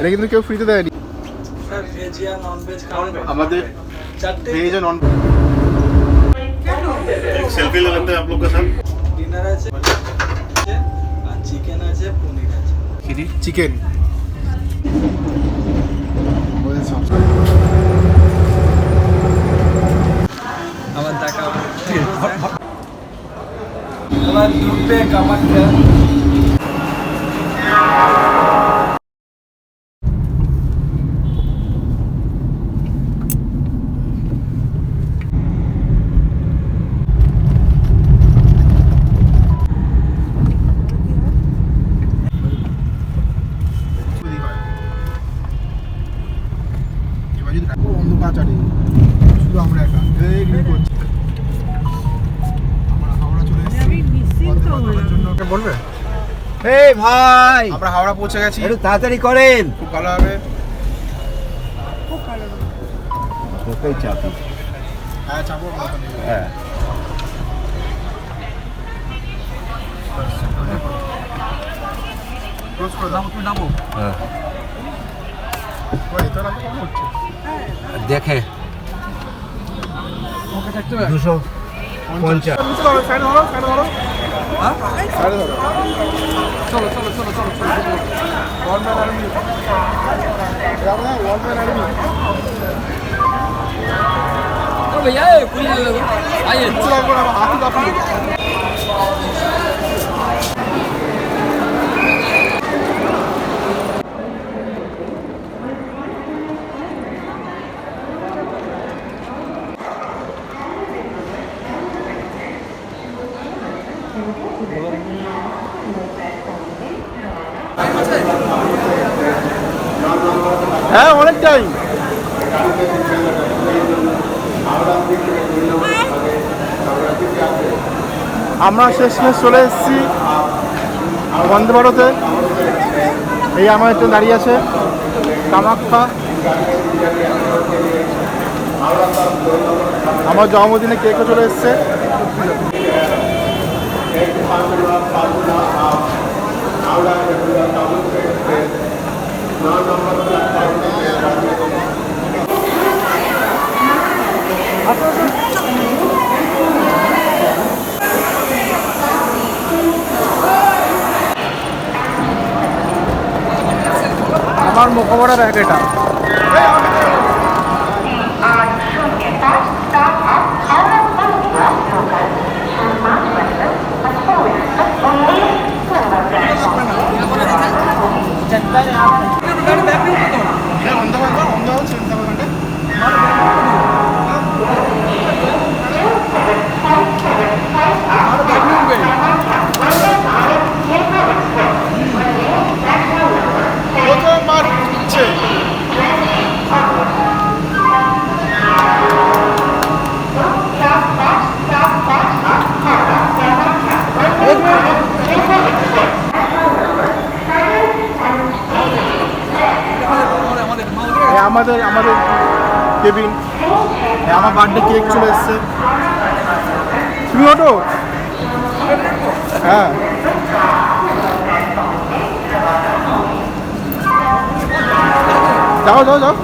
এটা কিন্তু কেউ ফ্রিতে দেয়নি। আমাদের ভেজ আর নন सेल्फी ले लेते हैं आप लोग के साथ। ডিনার আছে আর চিকেন আছে, পনির আছে। চিকেন আমার দেখা আবার ঢুকবে কামাখ্যা। অন্ধকার চারি শুধু আমরা একা এগ্রি করছি। আমরা হাওড়া চলে এসেছি জন্য বলবে। এই ভাই আমরা হাওড়া পৌঁছে গেছি, একটু তাড়াতাড়ি করেন। খুব ভালো হবে। তোকেই চাপি। হ্যাঁ চাপো। হ্যাঁ ক্লোজ করে দাও, তুমি নামো। হ্যাঁ ওই তোরা কেমন হচ্ছে? দেখে ওকে থাকতে 250। নিচে ধরো, সাইড ধরো, সাইড ধরো। হ্যাঁ সাইড ধরো। চলো চলো চলো চলো চলো। One man army. যাবো না, ওয়ান ম্যান আর্মি। ও भैया पुलिस लोग आइए। চলো আমরা হাতি দাপি। হ্যাঁ অনেকটাই। আমরা শেষ চলে এসেছি বন্দে ভারতে। এই আমার একটা দাঁড়িয়ে আছে কামাখ্যা। আমার জন্মদিনে কেকও চলে এসছে। আমার মোকাবেলা ব্যাগ এটা। আমাদের আমাদের কেবিন। আমার বার্থডে কেক চলে এসছে। তুমি ওঠো। হ্যাঁ যাও যাও যাও।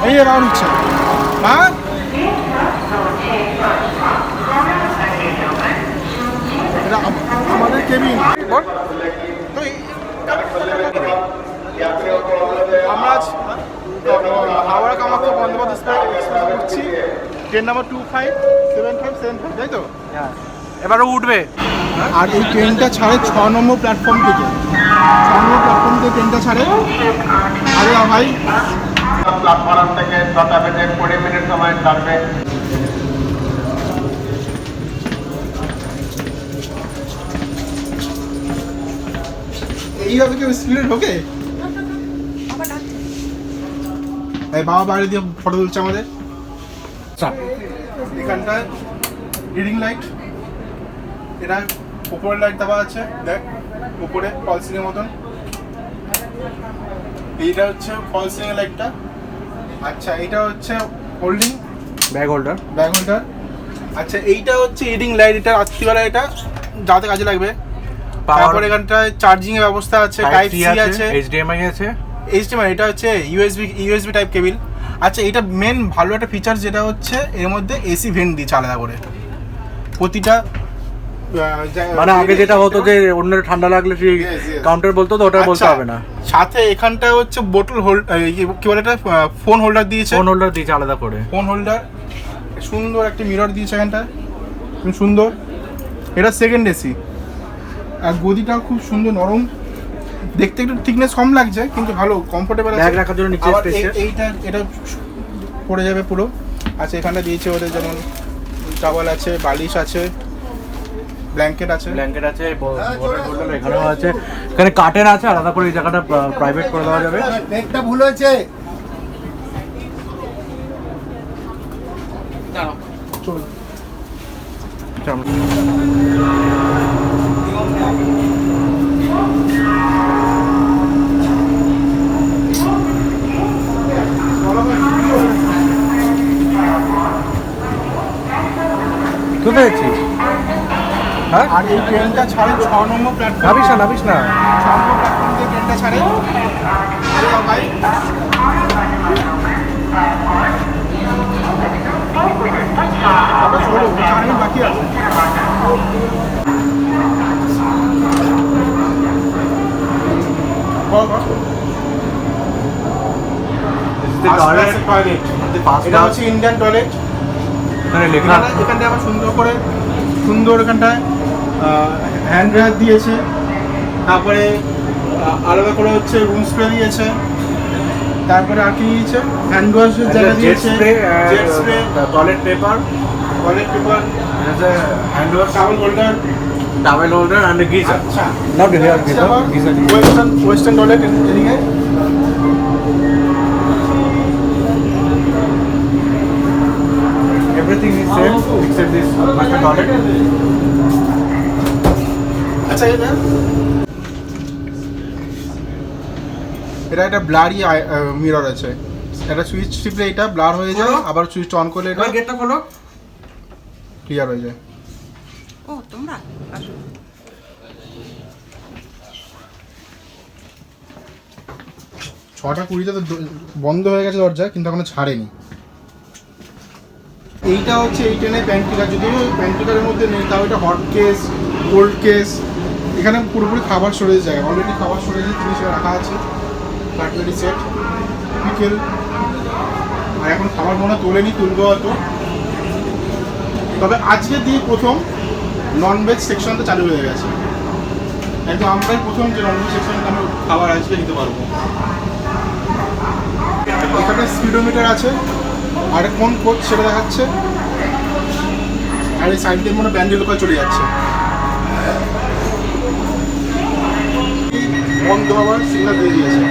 এই রাউন্ড হচ্ছে মা। এটা আমাদের কেবিন। আমরা আজ হাওড়া কামাখ্যা বন্দে ভারত এক্সপ্রেস উঠছি। ট্রেন নাম্বার 257575, তাই তো? এবারও উঠবে। আর এই ট্রেনটা ছাড়ে 6 নম্বর প্ল্যাটফর্ম থেকে। 6 নম্বর প্ল্যাটফর্ম থেকে ট্রেনটা ছাড়ে। আরে ভাই প্ল্যাটফর্ম থেকে 6টা বেজে 20 মিনিট সময় ছাড়বে। এইভাবে কেউ স্পিডে ঢোকে? এই বাবা বাইরে দিয়ে ফটো তুলছে আমাদের। এখানটায় রিডিং লাইট, এটা উপরে লাইট দেওয়া আছে, দেখ উপরে ফল সিলিং মতন। এইটা হচ্ছে ফল সিলিং লাইটটা। আচ্ছা এইটা হচ্ছে হোল্ডিং ব্যাগ হোল্ডার। আচ্ছা এইটা হচ্ছে রিডিং লাইট, এটা রাত্রিবেলা এটা যাতে কাজে লাগবে। তারপর এখানটায় চার্জিং এর ব্যবস্থা আছে, টাইপ সি আছে, HDMI আছে। HDMI, এটা হচ্ছে ইউএসবি টাইপ কেবিল। আচ্ছা এটা মেন ভালো একটা ফিচার যেটা হচ্ছে এর মধ্যে এসি ভেন্ট দিচ্ছে আলাদা করে প্রতিটা মানে আগে যেটা হতো যে অন্যের ঠান্ডা লাগলে সেই কাউন্টার বলতো, তো ওটা বলতে হবে না। সাথে এখানটা হচ্ছে বোতল হোল্ড, কি বলে এটা, ফোন হোল্ডার দিয়েছে। ফোন হোল্ডার দিয়েছে আলাদা করে। ফোন হোল্ডার, সুন্দর একটা মিরর দিয়েছে এখানটা, খুব সুন্দর। এটা সেকেন্ড এসি, আর গদিটাও খুব সুন্দর নরম, দেখতে একটু থিকনেস কম লাগছে কিন্তু ভালো কমফোর্টেবল আছে। ব্যাগ রাখার জন্য নিচে স্পেস। এইটা এটা পড়ে যাবে পুরো। আচ্ছা এখানটা দিয়েছে ওদের যেমন টাওয়াল আছে, বালিশ আছে, ব্ল্যাঙ্কেট আছে। ওয়াটার বোতল এখানেও আছে। এখানে কার্টেন আছে আলাদা করে, এই জায়গাটা প্রাইভেট করে দেওয়া যাবে। ব্যাগটা ভুল হয়েছে। চলুন। কোথায় আছিস? হ্যাঁ, আর এই ট্রেনটা ছাড়ে 6 নম্বর প্ল্যাটফর্ম। নাবিস না। 6 নম্বর প্ল্যাটফর্ম থেকে ট্রেনটা ছাড়ে। ভাই চলো, 4 মিনিট বাকি আছে। এটা হচ্ছে ইন্ডিয়ান টয়লেট। এখানে লেখা এখানটায় আবার সুন্দর এখানটায় হ্যান্ড ড্রায়ার দিয়েছে, তারপরে আলাদা করে হচ্ছে রুম স্প্রে দিয়েছে, তারপরে আর কি দিয়েছে, হ্যান্ড ওয়াশের জায়গা দিয়েছে, jet spray, toilet paper, hand wash, towel holder and a geyser. আচ্ছা Not here, geyser. Western toilet এদিকে। Everything is same except this master toilet. আচ্ছা এটা একটা ব্লারি মিরর আছে, এটা সুইচ টিপলে এটা ব্লার হয়ে যায়, আবার সুইচ অন করলে এটা গেটটা খোলো। ক্লিয়ার হয়ে যায়। ও তোমরা আসো। 6:20 তো বন্ধ হয়ে গেছে দরজা, কিন্তু এখনো ছাড়েনি। এইটা হচ্ছে এই ট্রেনের প্যান্ট্রিকার, যদিও প্যান্ট্রিকারের মধ্যে নেই, তাও এটা হট কেস, কোল্ড কেস, এখানে পুরোপুরি খাবার স্টোরেজ জায়গা, অলরেডি খাবার স্টোরেজের জিনিস রাখা আছে, কাটলারি সেট, পিকেল। আর এখন খাবার মনে তোলেনি, তুলবো হয়তো। তবে আজকে দিয়ে প্রথম ননভেজ সেকশনটা চালু হয়ে গেছে, একদম আমরাই প্রথম যে ননভেজ সেকশনটা আমরা খাবার আজকে নিতে পারবো। এখানে স্পিডোমিটার আছে, আর কোন কোচ সেটা দেখাচ্ছে, আর এই সাইড দিয়ে মনে ব্যান্ডেল লোকাল চলে যাচ্ছে। বন্ধ হওয়ার সিগন্যাল দিয়ে দিয়েছে।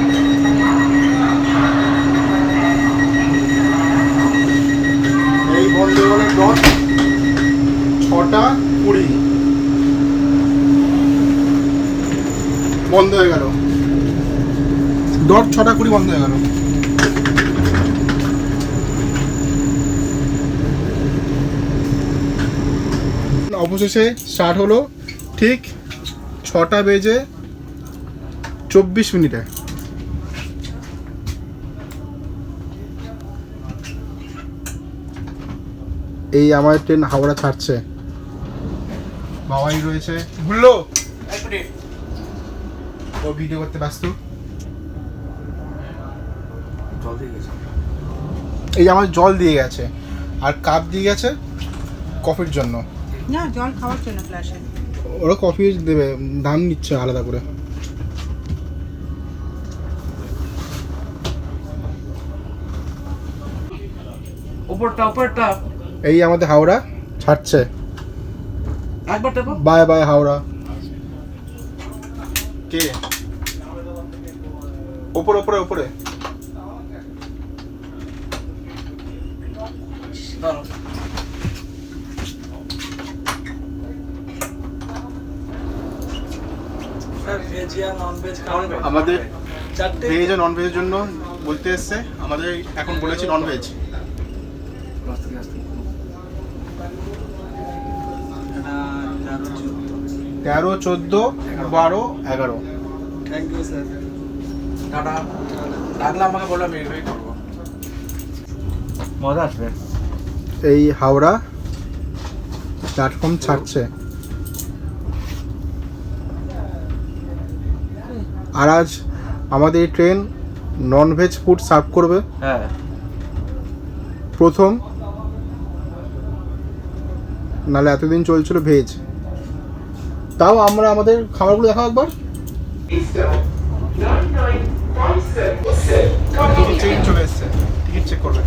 এই বন্ধ হলে ডট 6:20 বন্ধ হয়ে গেল, ডট 6:20 বন্ধ হয়ে গেল। অবশেষে স্টার্ট হলো ঠিক 6:24 এই আমার ট্রেন হাওড়া ছাড়ছে। বাবাই রয়েছে, ভুললো ও ভিডিও করতে ব্যস্ত। এই আমার জল দিয়ে গেছে, আর কাপ দিয়ে গেছে কফির জন্য। না জল খাওয়ার জন্য ক্লাসে ওরা কফি দেবে, দাম নিচ্ছে আলাদা করে। উপরটা এই আমাদের হাওড়া ছাড়ছে, একবার টেপো। Bye bye Howrah. কে ওপরে ওপরে ওপরে আর নন ভেজ খাবেন? আমাদের চারটে ভেজ আর নন ভেজের জন্য বলতে এসছে, আমাদের এখন বলেছি নন ভেজ। এটা 13, 14, 12, 11। Thank you sir. টাটা। লাগলে আমাকে বলো, আমি এগুলোই করবো। মজা আসবে। এই হাওড়া প্ল্যাটফর্ম ছাড়ছে, আর আজ আমাদের train non veg food serve করবে হ্যাঁ। প্রথম, নাহলে এতদিন চলছিল ভেজ। তাও আমরা আমাদের খাবারগুলো দেখাও একবার। ট্রেন চলে এসছে, টিকিট চেক করবে।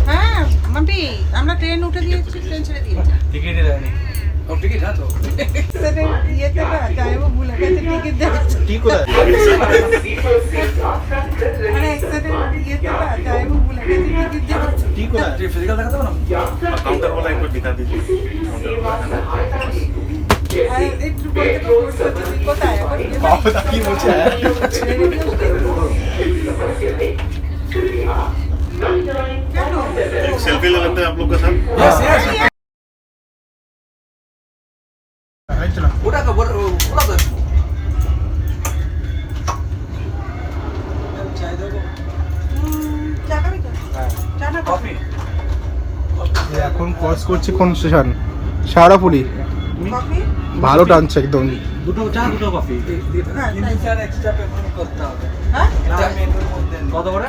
হ্যাঁ মাম্পি, আমরা ট্রেন উঠে দিয়েছি, ট্রেন ছেড়ে দিয়েছি। টিকিটই দেয়নি। ও টিকিট হ্যাঁ তো। সেটা ইয়েতে না যাইবো, ভুলে গেছে টিকিট দেওয়া। ঠিক কোথায়? মানে এক্সাইটেড ইয়েতে না যাইবো, ভুলে গেছে টিকিট দেওয়া। ঠিক কোথায়? ফিজিক্যাল দেখাতে পারো না? काउंटर वाला एक बार दिखा दीजिए। আর একটু বলতে বলতে কোথায় এখন? বাবা কি বলছে? কেন? एक सेल्फी ले लेते हैं आप लोग के साथ। Yes, yes. এই চলো। ওটা তো বড় ওটা তো। চাই দেবো? চা খাবি তো? চা না কফি। এখন ক্রস করছি কোন স্টেশন? শেওড়াফুলি। কফি? ভালো টানছে একদম। দুটো চা, দুটো কফি। হ্যাঁ, কিন্তু স্যার এক্সট্রা পেমেন্ট করতে হবে। হ্যাঁ? এটা মেনুর মধ্যে নেই। কত করে?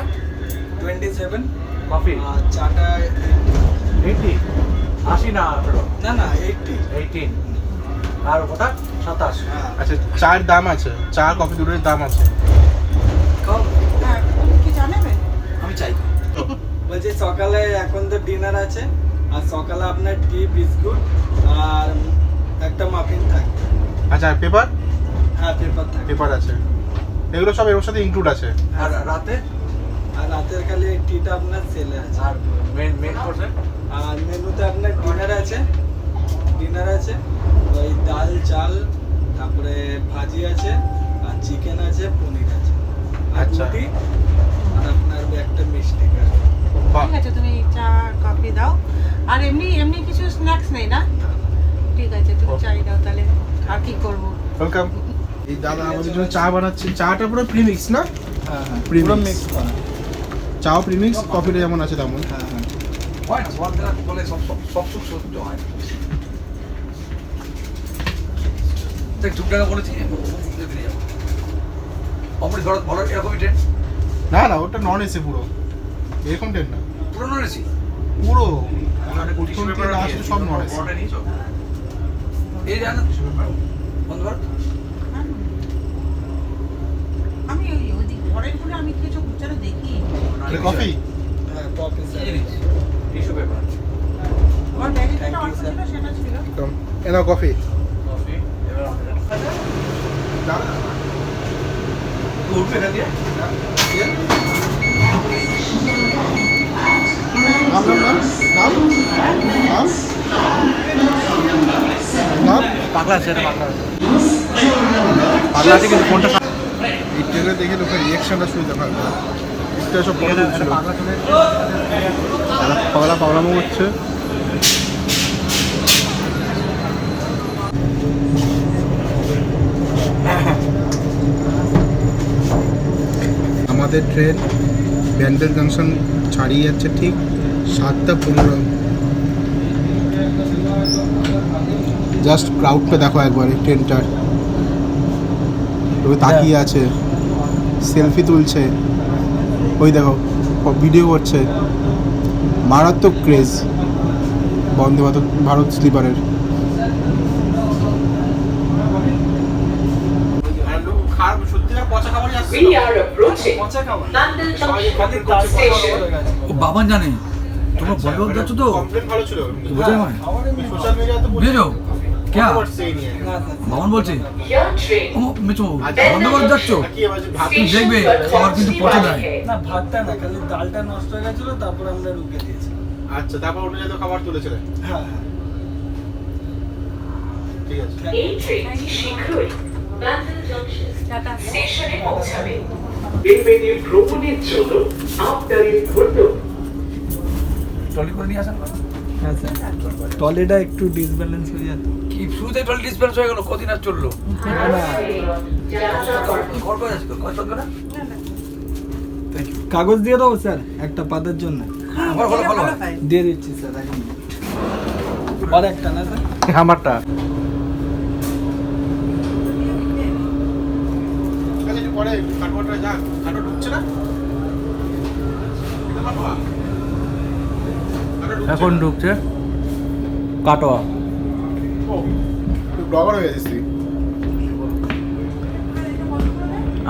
27 কফি। আর চাটা 80 80 না 18 না না 80। 18 আর ওটা 27। হ্যাঁ আচ্ছা, চার দাম আছে, চা কফি দুটোর দাম আছে। কম। হ্যাঁ, তুমি কি জানাবে? আমি চাই। বলছি সকালে এখন তো ডিনার আছে, আর সকালে আপনার টি বিস্কুট আর একটা মাফিন থাকবে। আচ্ছা, আর পেপার? হ্যাঁ পেপার থাকবে। পেপার আছে, এগুলো সব এর সাথে ইনক্লুড আছে। আর রাতে? আর রাতের খালি টিটা আপনার সেলে আছে। আর মেন কোর্সে? আর মেনুতে আপনার ডিনার আছে ওই ডাল চাল, তারপরে ভাজি আছে, আর চিকেন আছে, পনির আছে, আর আচ্ছা। রুটি, আর আপনার একটা মিষ্টি আছে। বাহ, ঠিক আছে, তুমি চা কফি দাও। আর এমনি এমনি কিছু স্ন্যাক্স নেই না? ঠিক আছে, তুমি চাই দাও তাহলে। আর কি করব? ওয়েলকাম। এই দাদা আমাদের জন্য চা বানাচ্ছে। চাটা পুরো প্রিমিক্স না? হ্যাঁ হ্যাঁ Premix। পুরো মিক্স করা। চাও প্রিমিক্স, কফিটা যেমন আছে তেমন। হ্যাঁ হ্যাঁ হয় না সব জায়গা বলে সব সুখ সহ্য হয় না। দেখ চুপ টাকা বলেছি বেরিয়ে যাবো। অমৃত ভারত ভালো এরকমই ট্রেন। না না, ওটা নন এসি পুরো, এরকম ট্রেন না, পুরনো রেসি। পুরো প্রথম থেকে লাস্ট সব নন এসি। বড়টা নিয়েছো? এই জানো বন্ধ ভারত? আমি ওদিক পরের ঘুরে আমি কিছু গুছানো দেখি। কফি? হ্যাঁ কফি স্যার। Tissue paper. আমার ব্যাগে Thank যেটা you, অল্প sir. ছিল সেটা ছিল। এনাও কফি। কফি উঠবে এখান দিয়ে? নাম নাম নাম নাম নাম পাগলা আছে এটা পাগলা আছে। পাগলা আছে কিন্তু ফোনটা এই ট্রেনে দেখে লোকের রিয়াকশনটা শুনে দেখা হয়। এটা সব বড় ছিল, পাগলা চলে পাগলা পাগলামো হচ্ছে। আমাদের ট্রেন ব্যান্ডেল জাংশন ছাড়িয়ে যাচ্ছে ঠিক 7:15। জাস্ট ক্রাউডটা দেখো একবার এই ট্রেনটার, ওই তাকিয়ে আছে, সেলফি তুলছে, ওই দেখো ভিডিও করছে। মারাত্মক ক্রেজ বন্দে ভারত স্লিপারের। We are approaching London Junction station. ও বাবা জানে তোমরা বলবো যাচ্ছ তো কমপ্লেন ভালো ছিল, বোঝাই মানে সোশ্যাল মিডিয়াতে বুঝেছো क्या এই নিয়ে বামন বলছে Your train. ও মেচো বন্ধ করে যাচ্ছ কি আবার ভাত তুমি দেখবে খাবার কিন্তু পচে দেয় না ভাতটা না, খালি ডালটা নষ্ট হয়ে গেছিল, তারপর আমরা রুকে দিয়েছি। আচ্ছা, তারপর ওটা যেহেতু খাবার তুলেছিলেন, হ্যাঁ হ্যাঁ ঠিক আছে। এই ট্রেন শীঘ্রই ব্যান্ডেল জংশন টাটা। স্টেশনে পৌঁছাবে। বিমানে ভ্রমণের জন্য আপনাদের ধন্যবাদ। ট্রলি করে নিয়ে আসেন হ্যাঁ স্যার ট্রলিটা একটু ডিসব্যালেন্স হয়ে যাচ্ছে কি শুরুতে ট্রলি ডিসপ্যান্স হয়ে গেল, কদিন আর চললো? ঘর করে আছে, ঘর চলবে না? কাগজ দিয়ে দেবো স্যার একটা পাতার জন্য আমার ভালো ভালো হয়। হয়। দিয়ে দিচ্ছি স্যার এখন আর একটা না স্যার আমারটা পরে কাটোয়াটা যাক, কাটোয়া ঢুকছে না? এখন ঢুকছে কাটোয়া। ব্লগার হয়ে গেছিস তুই।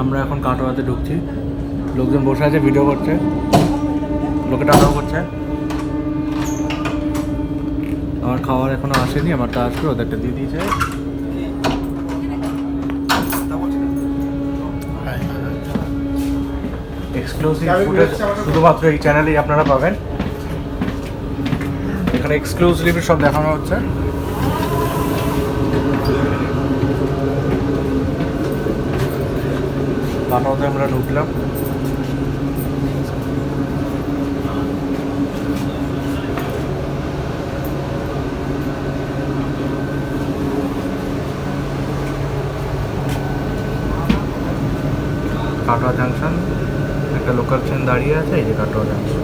আমরা এখন কাটোয়াতে ঢুকছি। লোকজন বসে আছে, ভিডিও করছে, লোকে টাকাও করছে। আমার খাবার এখনো আসেনি, আমার তা আসবে, ওদেরটা দিয়ে দিয়েছে। এক্সক্লুসিভ ফুটেজ শুধুমাত্র এই চ্যানেলেই আপনারা পাবেন। এখানে এক্সক্লুসিভলি সব দেখানো হচ্ছে। কাটোয়াতে আমরা ঢুকলাম। কাটোয়া জাংশন, একটা লোকাল ট্রেন দাঁড়িয়ে আছে, এই যে Katwa junction.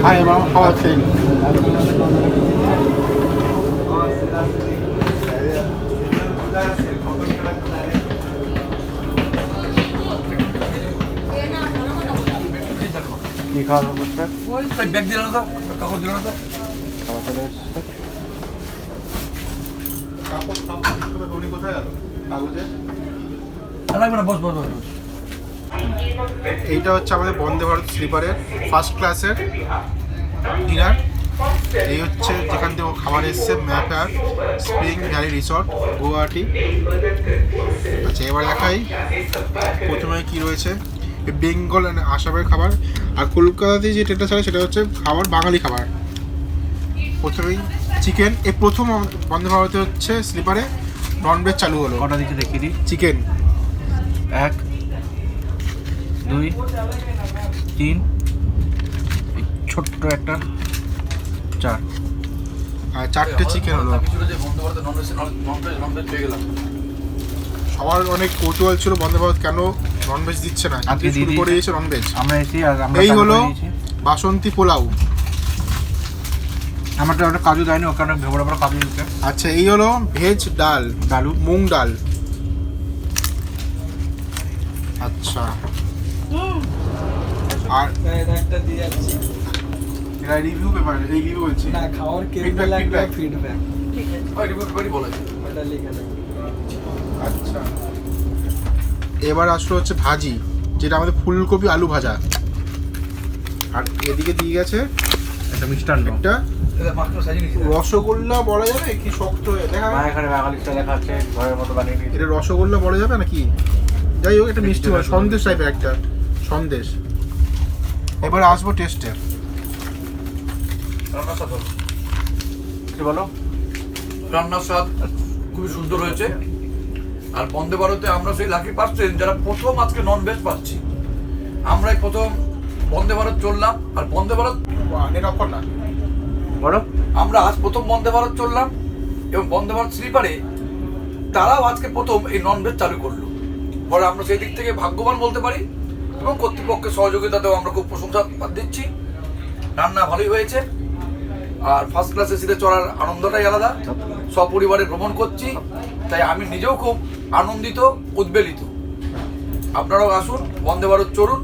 Hi, Mom. How are things? কি খাওয়া দাওয়া করছে? ওই ব্যাগ দিল না তো, কাগজ দিল না তো। খাওয়া চলে এসছে। কোথায় গেল কাগজে? লাগবে না, বস বস বস বস। এইটা হচ্ছে আমাদের বন্দে ভারত স্লিপারের ফার্স্ট ক্লাসের ডিনার। এই হচ্ছে যেখান থেকে খাবার এসছে, ম্যাপার স্প্রিং ভ্যালি রিসর্ট, গুয়াহাটি। আচ্ছা, এবার দেখাই প্রথমে কি রয়েছে। বেঙ্গল অ্যান্ড আসামের খাবার। আর কলকাতাতে যে ট্রেনটা ছাড়ে সেটা হচ্ছে খাবার বাঙালি খাবার। প্রথমেই চিকেন, এই প্রথম বন্দে ভারতে হচ্ছে স্লিপারে ননভেজ চালু হলো। কটা দিচ্ছে দেখিয়ে দিই। চিকেন 1 2 3, ছোট্ট একটা 4। আর 4টে চিকেন হলো। আমি ছিল যে বন্ধ করতে ননভেজ পেয়ে গেলাম। সবার অনেক কৌতূহল ছিল বন্দে ভারত কেন ননভেজ দিচ্ছে না, আজকে আজকে শুরু দিয়ে করে দিয়েছে। দিয়েছে ননভেজ। আমরা এসি আর আমরা এই চালু হলো করে দিয়েছি। বাসন্তী পোলাও। আমারটা ওটা কাজু দেয়নি, ওখানে বড় বড় কাজু দিচ্ছে। আচ্ছা, এই হলো ভেজ ডাল, ডালু মুগ ডাল। আচ্ছা, আর একটা দিয়ে যাচ্ছি এটা রিভিউ পেপার, এই রিভিউ বলছি না খাওয়ার কেমন Feedback, লাগবে feedback. ফিডব্যাক ঠিক আছে। ওই রিপোর্ট করে বলা যায়। ওটা লিখে দেবো আচ্ছা, এবার আসলো হচ্ছে ভাজি, যেটা আমাদের ফুলকপি আলু ভাজা। আর এদিকে দিয়ে গেছে একটা মিষ্টান্ন। একটা এটা মাত্র সাজিয়ে নিয়েছি। রসগোল্লা বলা যাবে কি, শক্ত দেখা মা এখানে বাঙালিটা লেখা আছে, ঘরের মতো বানিয়ে নিয়েছে। এটা রসগোল্লা বলা যাবে নাকি? যাই হোক, একটা মিষ্টি মানে সন্দেশ টাইপের একটা সন্দেশ। এবার আসবো টেস্টে। রান্নার স্বাদ ভালো। কি বলো? রান্নার স্বাদ খুবই সুন্দর হয়েছে। আর বন্দে ভারতে আমরা সেই লাকি পার্সেন্ট যারা প্রথম আজকে ননভেজ পাচ্ছি। আমরাই প্রথম বন্দে ভারত চললাম। আর বন্দে ভারত নেট অফ কর না। বলো। আমরা আজ প্রথম বন্দে ভারত চললাম এবং বন্দে ভারত স্লিপারে তারাও আজকে প্রথম এই ননভেজ চালু করলো। ফলে আমরা সেই দিক থেকে ভাগ্যবান বলতে পারি এবং কর্তৃপক্ষের সহযোগিতাতেও আমরা খুব প্রশংসা দিচ্ছি। রান্না ভালোই হয়েছে। আর ফার্স্ট ক্লাসে সিটে চড়ার আনন্দটাই আলাদা। সপরিবারে ভ্রমণ করছি, তাই আমি নিজেও খুব আনন্দিত, উদ্বেলিত। আপনারাও আসুন, বন্দে ভারত চড়ুন,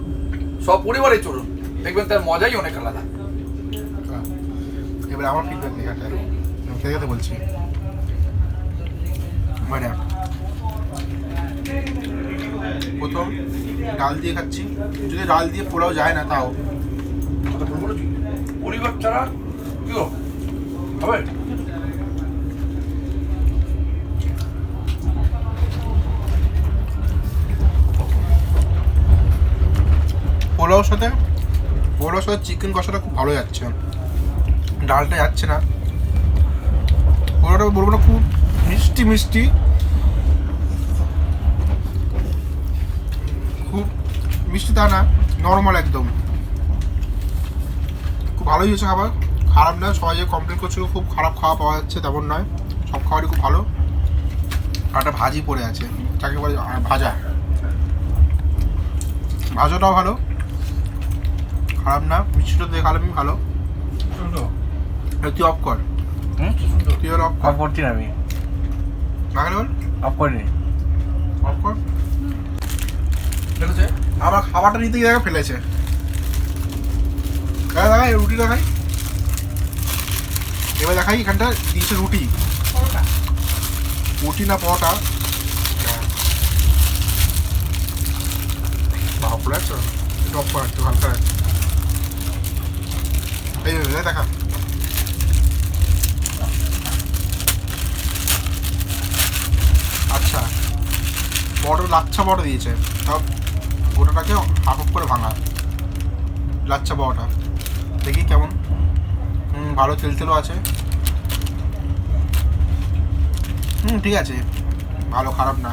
সপরিবারে চড়ুন। দেখবেন তার মজাই অনেক আলাদা। এবার আমার ফিডব্যাক দেখাটা খেতে খেতে বলছি, মানে প্রথম ডাল দিয়ে খাচ্ছি, যদি ডাল দিয়ে পোলাও যায় না তাও পরিবার ছাড়া কি হবে? পোলাওর সাথে চিকেন কষাটা খুব ভালো যাচ্ছে, ডালটা যাচ্ছে না। পোলাওটা বলবো না খুব মিষ্টি মিষ্টি, খুব মিষ্টি তা না, নর্মাল একদম, খুব ভালোই হয়েছে খাবার, খারাপ না। সবাই যে কমপ্লেন করছিল খুব খারাপ খাওয়া পাওয়া যাচ্ছে তেমন নয়, সব খাবারই খুব ভালো। আর একটা ভাজি পড়ে আছে, যাকে বলে ভাজাটাও ভালো, খারাপ না। মিষ্টিটা দেখালাম ভালো। তুই অফ কর, তুই অফ কর। অফ করছি না আমি, না গেলে বল অফ করিনি। অফ কর। ফেলেছে আমার খাবারটা নিতে গিয়ে ফেলেছে। দেখাই রুটি দেখাই, এবার দেখাই এখানটা দিয়েছে রুটি, রুটি না পরোটা, বাপরে একটু অফ করা একটু হালকা আছে। এই দেখা আচ্ছা, বড় লাচ্ছা বড় দিয়েছে, সব গোটাটাকে হাফ অফ করে ভাঙা লাচ্ছা বড়টা। দেখি কেমন, ভালো তেল তেলও আছে, ঠিক আছে, ভালো, খারাপ না,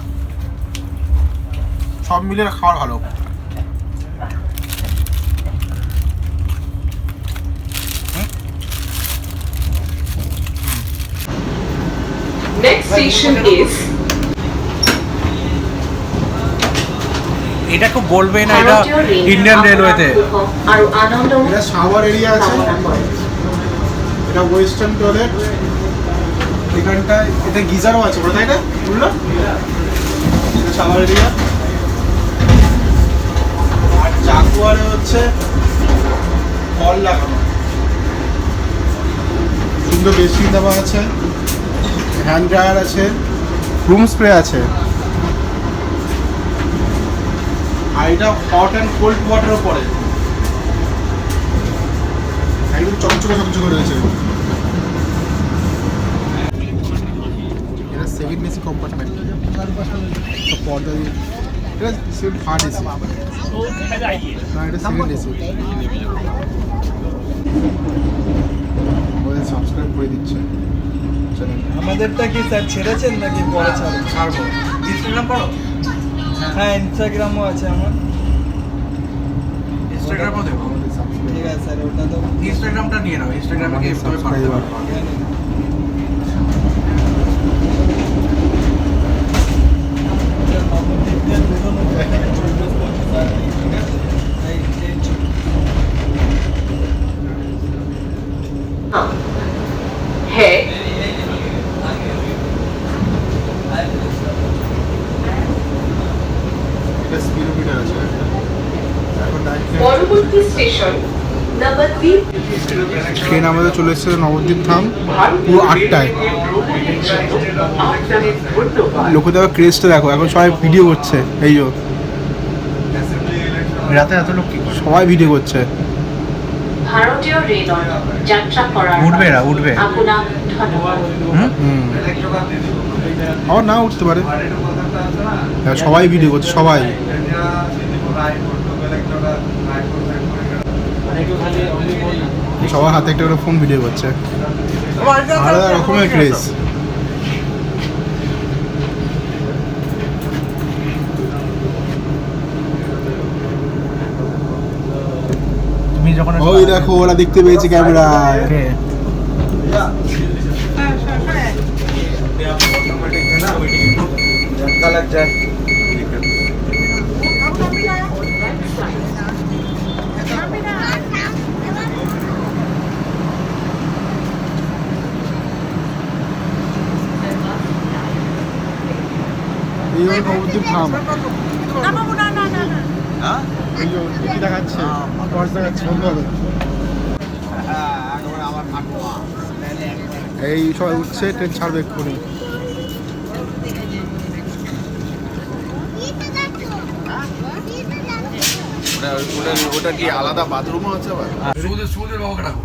সব মিলে খাওয়ার ভালো। Next station is এটা খুব বলবে না, এটা ইন্ডিয়ান রেলওয়েতে। আৰু আনন্দ এটা শাওয়ার এরিয়া আছে, এটা ওয়েস্টার্ন টয়লেট, এখানটায় এটা গিজারও আছে ওটা, তাই না বুঝলো? এটা শাওয়ার এরিয়া। আর জাগুয়ারে হচ্ছে কল লাগানো, সুন্দর বেসিন দেওয়া আছে, হ্যান্ড ড্রায়ার আছে, রুম স্প্রে আছে, আর এটা হট অ্যান্ড কোল্ড ওয়াটারও পড়ে, একদম চকচকে রয়েছে। এটা সেকেন্ড এসি কম্পার্টমেন্ট, সব পর্দা দিয়ে, এটা থার্ড এসি না, এটা সেকেন্ড এসি। ওদের সাবস্ক্রাইব করে দিচ্ছে চ্যানেল। আমাদেরটা কি স্যার ছেড়েছেন নাকি পরে ছাড়বো? ইনস্টাগ্রাম করো? হ্যাঁ, ইনস্টাগ্রামও আছে আমার। ইনস্টাগ্রামও দেখো। ঠিক আছে স্যার, ওটা তো ইনস্টাগ্রামটা নিয়ে নাও, ইনস্টাগ্রামে গিয়ে সাবস্ক্রাইবার है এটা স্পিডোমিটার আছে। এখন পরবর্তী স্টেশন নাম্বার 3 ট্রেন আমাদের চলে এসেছে নবদ্বীপ ধাম, পুরো 8টায়। লোকেদের আবার ক্রেজটা দেখো, এখন সবাই ভিডিও করছে, এই যো রাতে এত লোক কি করে? সবাই ভিডিও করছে। ভারতীয় রেলৰ যাত্ৰা কৰাৰ উঠবে না, উঠবে। আপোনাক ধন্যবাদ। আবার না উঠতে পারে, সবাই ভিডিও করছে, সবাই। সবার হাতে একটা করে ফোন ভিডিও করছে, আলাদা রকমের ক্রেজ। তুমি যখন ওই দেখো ওরা দেখতে পেয়েছে ক্যামেরায়। কে? এই হলো নবদ্বীপ ধাম। না বাবু, না না না না। এই যে ডিকি দেখাচ্ছে, টর্চ দেখাচ্ছে, বন্ধ হবে। এই সবাই উঠছে, ট্রেন ছাড়বে এক্ষুনি। ওটা কি আলাদা বাথরুমও আছে আবার? সমুদ্রের বাবাকে ডাকো।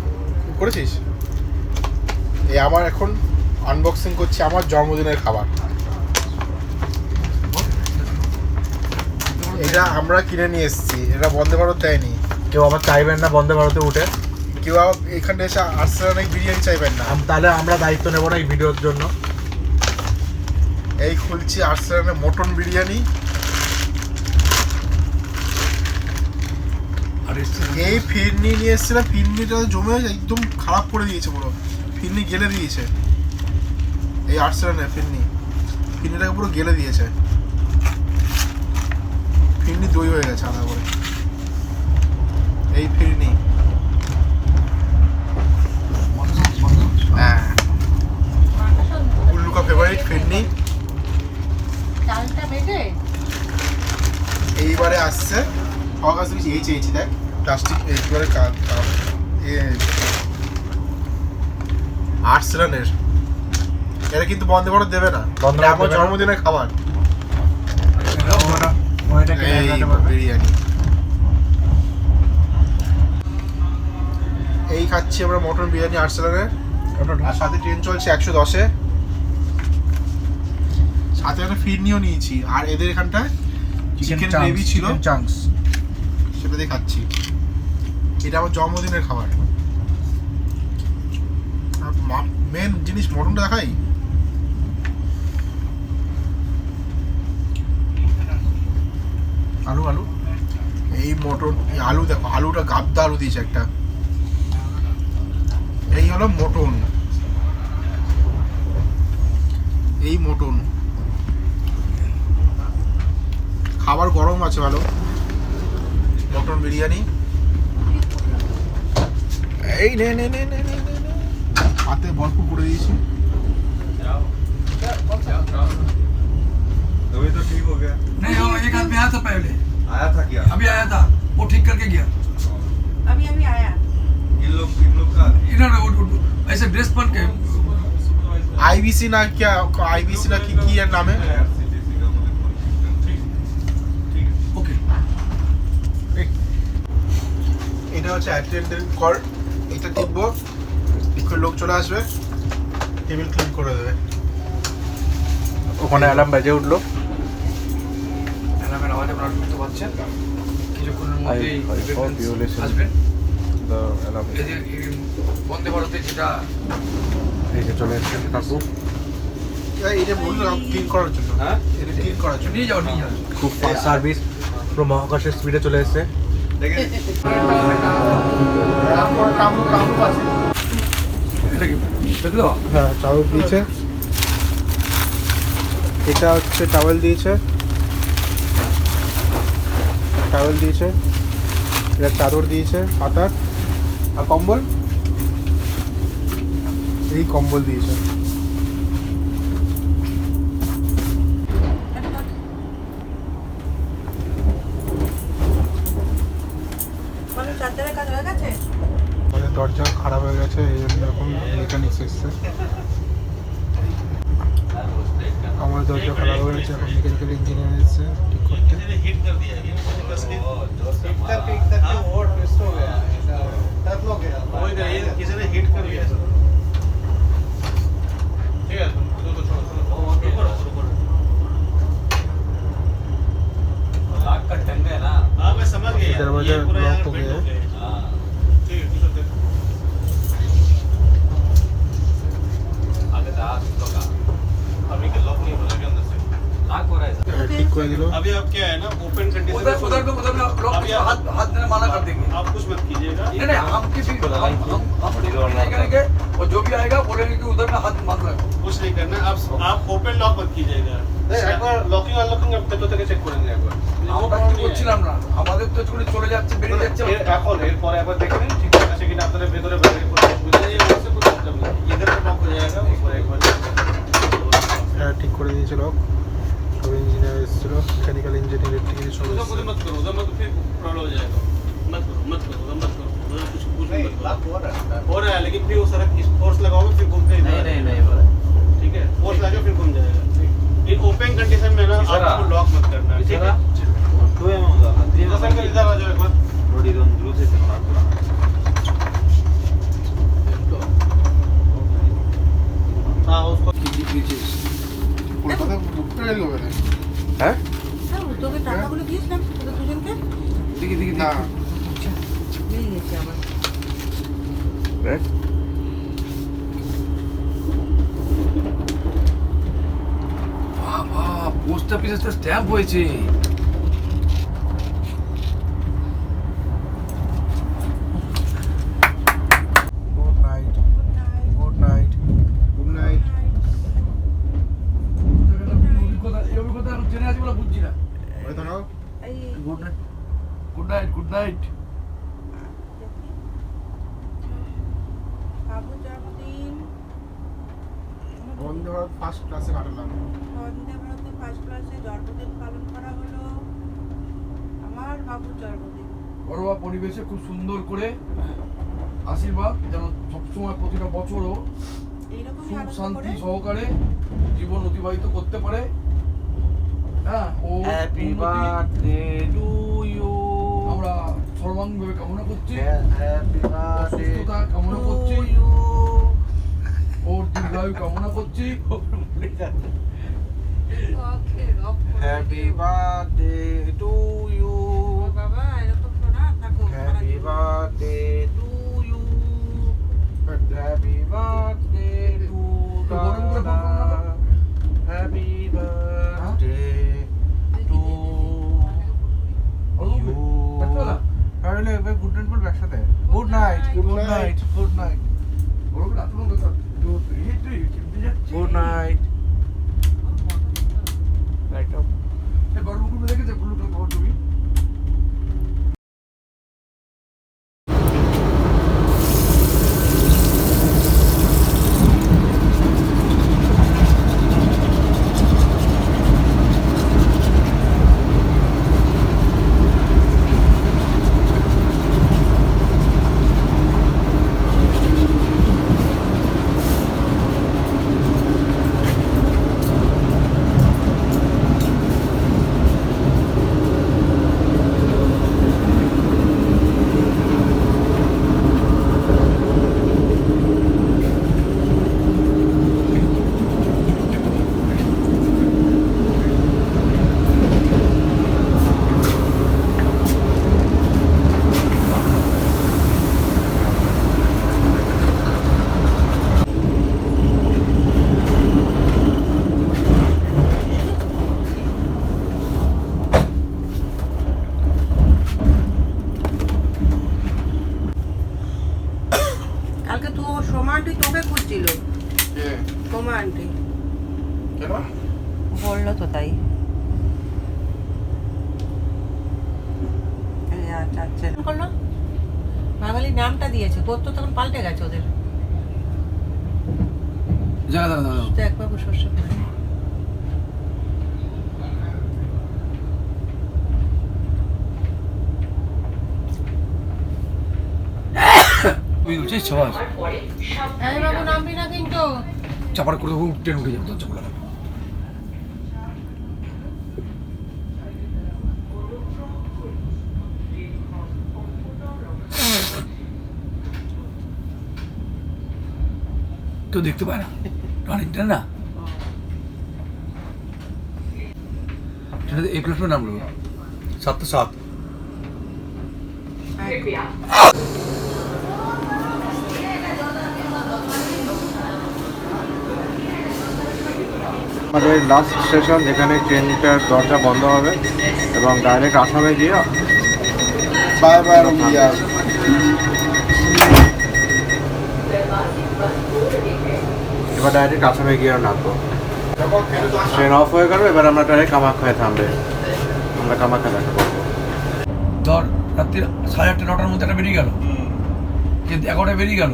করেছিস? এই আবার এখন আনবক্সিং করছি আমার জন্মদিনের খাবার। এটা আমরা কিনে নিয়ে এসেছি, এটা বন্দে ভারত দেয়নি। কেউ আবার চাইবেন না বন্দে ভারতে উঠে, কেউ আবার এখানে এসে আর্সেনাল বিরিয়ানি চাইবেন না। তাহলে আমরা দায়িত্ব নেব না এই ভিডিওর জন্য। এই খুলছি আর্সেনালের মটন বিরিয়ানি। আর এসছে এই ফিরনি নিয়ে এসেছিলাম, ফিরনিটা জমে একদম খারাপ করে দিয়েছে পুরো, ফিরনি গেলে দিয়েছে। এই আর্সেনালের ফিরনিটাকে পুরো গেলে দিয়েছে, ফিরনি দই হয়ে গেছে আলাদা করে। এই ফিরনি হ্যাঁ, উল্লুকা ফেভারিট ফিরনি। চালটা বেটে এইবারে আসছে আমার কাছে কিছু এইছি দেখ প্লাস্টিক এইবারে আর্সেনালের। এটা কিন্তু বন্দে ভারত দেবে না, বন্দে এটা ভারত আমার দেবে না। জন্মদিনের খাবার। ওইটাকে এই বিরিয়ানি এই খাচ্ছি আমরা মটন বিরিয়ানি আর্সেনালের। আর সাথে ট্রেন চলছে 110-এ, সাথে একটা ফিরনিও নিয়েছি। আর এদের এখানটায় চিকেন গ্রেভি ছিল, চাংস, সেটা দিয়ে খাচ্ছি। এটা আমার জন্মদিনের খাবার। আর মেন জিনিস মটনটা দেখাই। আলু আলু এই মটন, এই আলু দেখো, আলুটা গাবদা আলু দিয়েছে একটা। এই হলো মটন, এই মটন। খাবার গরম আছে ভালো, মটন বিরিয়ানি। এই নে নে নে নে নে নে নে। হাতে ভরপুর করে দিয়েছি। अभी तो ठीक हो गया। नहीं वो एक आदमी आया था पहले, आया था क्या? अभी आया था, वो ठीक करके गया। अभी अभी आया। इन लोग का इन्होंने ऐसे ड्रेस पहन के आईबीसी ना क्या, आईबीसी ना की यार नाम है। ओके এটা হচ্ছে অ্যাটেন্ডেন্ট কল, এটা টিপবো, টিপে লোক চলে আসবে, টেবিল ক্লিন করে দেবে। ওখানে অ্যালার্ম বেজে উঠলো। অ্যালার্মের আওয়াজ আপনারা শুনতে পাচ্ছেন। কিছুক্ষণের মধ্যেই I hope you listen. আসবেন। The alarm. এই যে এই বন্দে ভারতে যেটা এই যে চলে এসেছেন কাকু, এটা বললাম ক্লিন করার জন্য, হ্যাঁ? এটা ক্লিন করার জন্য। নিয়ে যাও নিয়ে যাও। খুব ফাস্ট সার্ভিস, পুরো মহাকাশের স্পিডে চলে এসেছে। लेकिन এটা কি দেখলো? হ্যাঁ চাদর দিয়েছে, এটা হচ্ছে টাওয়েল দিয়েছে, টাওয়েল দিয়েছে, এটা চাদর দিয়েছে পাতার। আর কম্বল, এই কম্বল দিয়েছে। মানে চাদরের কাজ হয়ে গেছে? আমাদের দরজা খারাপ হয়ে গেছে, এই জন্য এখন মেকানিক্স এসছে। আমার দরজা খারাপ হয়ে গেছে, এখন মেকানিক্যাল ইঞ্জিনিয়ার এসছে ঠিক করতে। किसी ने हिट कर लिया सर। ठीक है, तो छोड़ो। लाख का टंग है ना। हाँ मैं समझ गया। दरवाजा लॉक हो गया है। ठीक है, ठीक है। आगे था लोग अभी के लॉक नहीं हो रहा अंदर से। लॉक हो रहा है सर। ঠিক করে দিল। अभी अब क्या है ना ओपन कंडीशन उधर में आप लोग हाथ देने माना कर देंगे। आप कुछ मत कीजिएगा। नहीं हम किसी हम डिलीवरी नहीं करेंगे, और जो भी आएगा बोलेंगे कि उधर में हाथ मत रखो। कुछ नहीं करना, आप ओपन लॉक मत कीजिएगा। एक बार लॉकिंग अनलॉकिंग अब থেকে চেক করে নিন একবার। আমরা কিছু করছিলাম না, আমাদের তো চলে চলে যাচ্ছে, বেরিয়ে যাচ্ছে। এখন এরপরে একবার দেখে নিন ঠিক আছে কিনা আপনাদের ভেতরে বাইরে কোনো অসুবিধা নেই, এসে কোনো প্রবলেম নেই। इधर पे लॉक हो जाएगा ऊपर एक बार। ঠিক করে দিয়েছে লক। সব ইঞ্জিনিয়ার এসেছিল, মেকানিক্যাল ইঞ্জিনিয়ার ইলেকট্রিক্যাল সব এসেছিল। मत करो उधर मत फिर प्रॉब्लम हो जाएगा मत करो उधर मत करो उधर कुछ हो रहा है लेकिन फिर वो सारा फोर्स लगाओगे फिर घूमते नहीं हो रहा है ठीक है फोर्स लगा फिर घूम जाएगा ये ओपन कंडीशन में ना आपको लॉक मत करना है ठीक है तो ये होगा जैसा कि इधर आ जाओ एक बार रोडी दोन ब्लू से हाँ उसको কলকাতা বুকটা গেল কবে? হ্যাঁ হ্যাঁ, তোকে টাকাগুলো দিয়েছিলাম তোদের দুজনকে দেখি না দিয়ে গেছে আমার। বাবা পোস্ট অফিসে তো স্ট্যাম্প হয়েছে। Good night good night good night. এই অভিজ্ঞতা এখন জেনে আছি বলে বুঝছি না। ওই দাঁড়াও, এই good night good night good night. বাবু জন্মদিন বন্ধে ভারত ফার্স্ট ক্লাসে কাটালাম। বন্দে ভারতে ফার্স্ট ক্লাসে জন্মদিন পালন করা হলো আমার বাবুর জন্মদিন। ঘরোয়া পরিবেশে খুব সুন্দর করে আশীর্বাদ যেন সবসময় প্রতিটা বছরও এইরকমই সুখ আনন্দ শান্তি করে সহকারে জীবন অতিবাহিত করতে পারে। হ্যাঁ ও হ্যাপি উন্নতি বার্থডে টু ইউ, আমরা সর্বাঙ্গভাবে কামনা করছি, হ্যাপি বার্থডে সুস্থতা কামনা করছি, ইউ, ওর দীর্ঘায়ু কামনা করছি। হ্যাপি বার্থডে টু ইউ, বাবা এরকম শোনা থাকো happy birthday to you, happy birthday to গরম করে ফোন করো না। Happy birthday to you. তাহলে এবার গুড নাইট বলবে একসাথে। Good night good night good night গরম রাত বন্ধ কর। Good night. Light off. গরম করে দেখেছে ব্লুটা খবর তুমি কালকে তো সোমা আন্টি তোকে খুঁজছিল। সোমা আন্টি কেন? বললো তো তাই। আচ্ছা করলো বাঙালি নামটা দিয়েছে, তোর তো তখন পাল্টে গেছে ওদের। জায়গা দাঁড়া তো একবাবু শস্য করে তুই উঠছিস সবাই এই বাবু নামবি না কিন্তু। চাপার করে ট্রেন উঠে যাবে দরজা খোলা রাখো। কেউ দেখতে পায় না ট্রেন না এই প্ল্যাটফর্মে নামলো 707। कृपया আমাদের লাস্ট স্টেশন যেখানে ট্রেনটার দরজা বন্ধ হবে এবং ডাইরেক্ট আসামে গিয়ে বাই বাই রুমিয়া। এবার ডাইরেক্ট আসামে গিয়ে নামবো। ট্রেন অফ হয়ে গেল, এবার আমরা ডাইরেক্ট কামাখ্যায় থামবে, আমরা কামাখ্যা দেখা করবো। ধর রাত্রি 8:30 9টার মধ্যে একটা বেরিয়ে গেল, কিন্তু 11টায় বেরিয়ে গেল।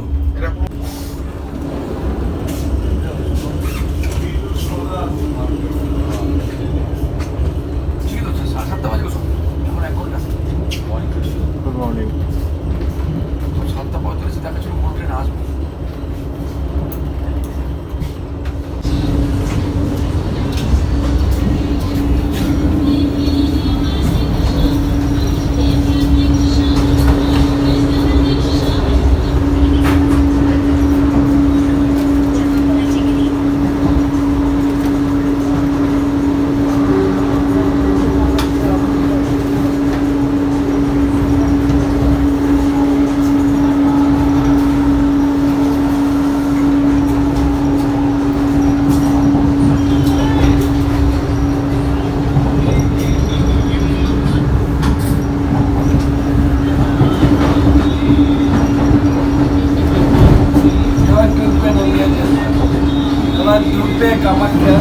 কামাখ্যা।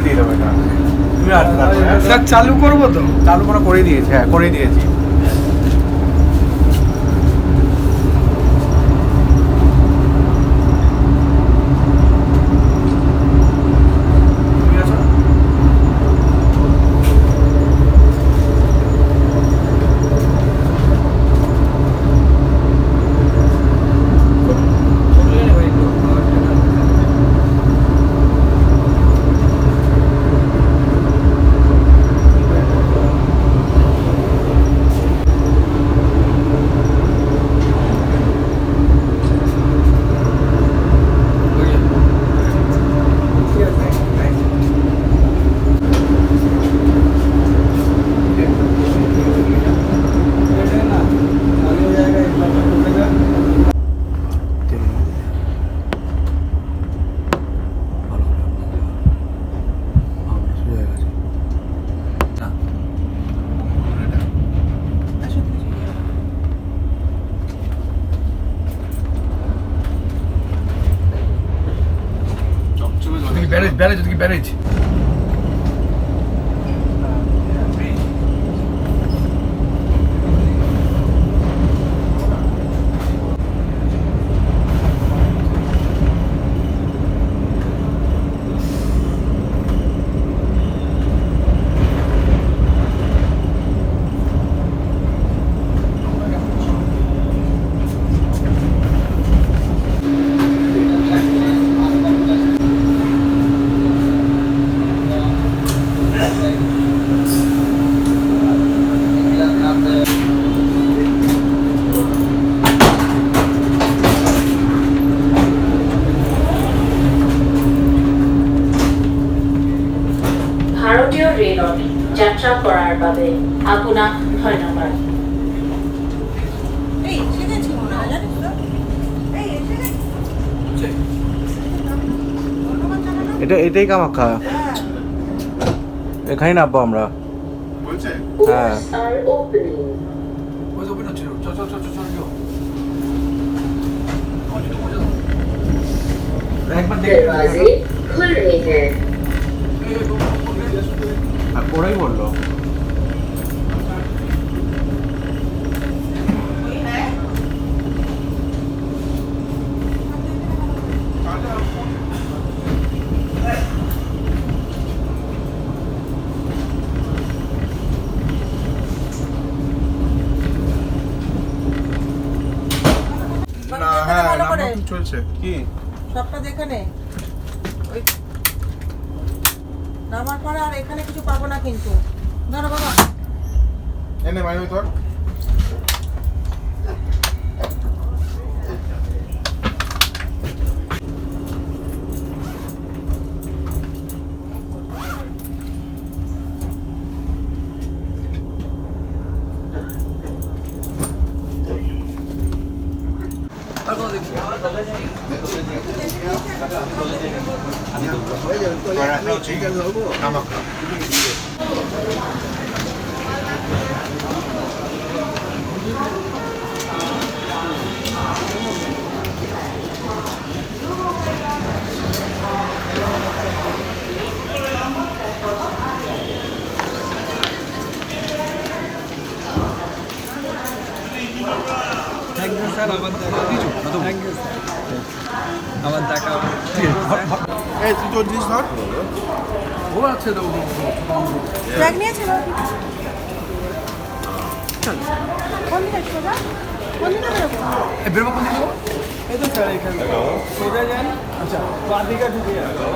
দিয়ে দেবো এটা তুমি আসতে পারবে, হ্যাঁ? স্যার চালু করবো তো? চালু করে দিয়েছি, হ্যাঁ করে দিয়েছি। তুমি আসো। ব্যারেজ ওদিকে ব্যারেজ। ভারতীয় ৰেলত যাত্ৰা কৰাৰ বাবে আপোনাক ধন্যবাদ। এই এসে গেছি মনে হয়, জানিস তো? এই এসে গেছি। ধন্যবাদ জানানো? এটাই কামাখ্যা, হ্যাঁ। এখানেই নামবো আমরা। বলছে হ্যাঁ। Doors are opening. ওই তো ওপেন হচ্ছিল, চল চল চল চল চল চল। একবার दरवाजे खुल रहे हैं। আর ওরাই বললো না, হ্যাঁ ভালো করে। নাম্বার চলছে কি সবটা দেখে নে। ওই নামার পরে আর এখানে কিছু পাবো না কিন্তু। ধরো বাবা। এনে ভাই তোর কামাখ্যা। থ্যাংক ইউ স্যার, আবার দেখা। থ্যাংক ইউ স্যার, আবার দেখা হবে। এই তুই তোর জিনিস ধর ও আছে তো ব্যাগ নিয়েছে বাবা? চল। কোন দিকে সোজা? কোন দিকে বেরোবো? বেরোবো কোন দিকে? এই তো স্যার এখানে সোজা যান। আচ্ছা, বাঁ দিকে ঢুকে যান। তোর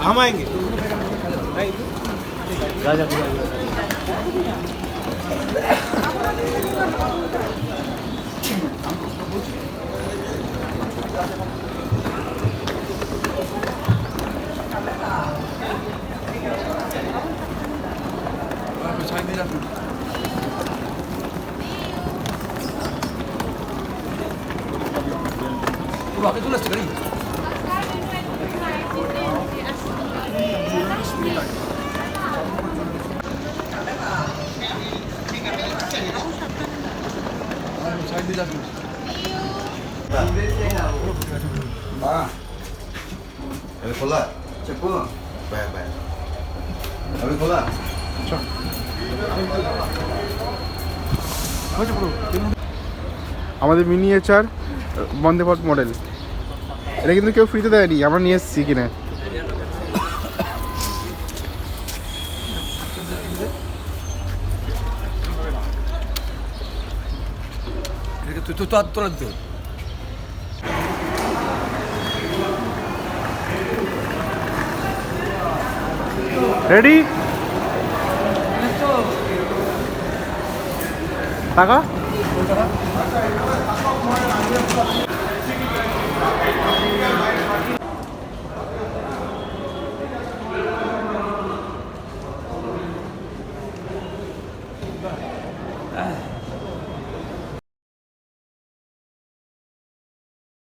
हम आएंगे আগে চলে আসছে গাড়ি अभी खोला चप्पू बाय बाय अभी खोला আমাদের মিনিয়েচার বন্দে ভারত মডেল, এটা কিন্তু কেউ ফ্রিতে দেয়নি, আমরা নিয়ে এসেছি কিনে। তুই তো আর তোলা দিতে রেডি টাকা